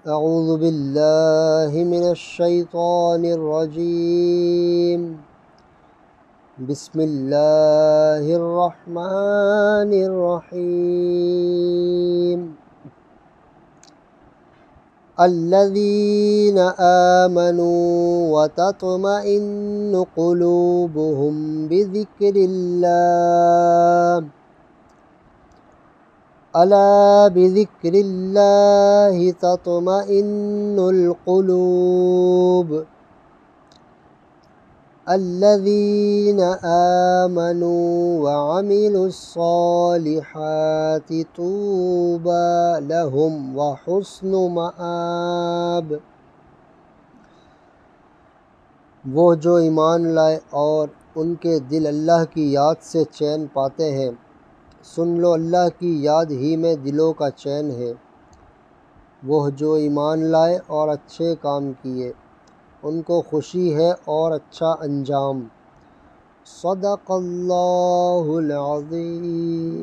أعوذ بالله من الشيطان الرجيم. بسم الله الرحمن الرحيم. الذين آمنوا وتطمئن قلوبهم بذكر الله ألا بذكر الله تطمئن القلوب. الذين آمنوا وعملوا الصالحات طوبى لهم وحسن مآب. وہ جو ایمان لائے اور ان کے دل اللہ کی یاد سے چین پاتے ہیں، سن لو اللہ کی یاد ہی میں دلوں کا چین ہے۔ وہ جو ایمان لائے اور اچھے کام کیے، ان کو خوشی ہے اور اچھا انجام۔ صدق اللہ العظیم۔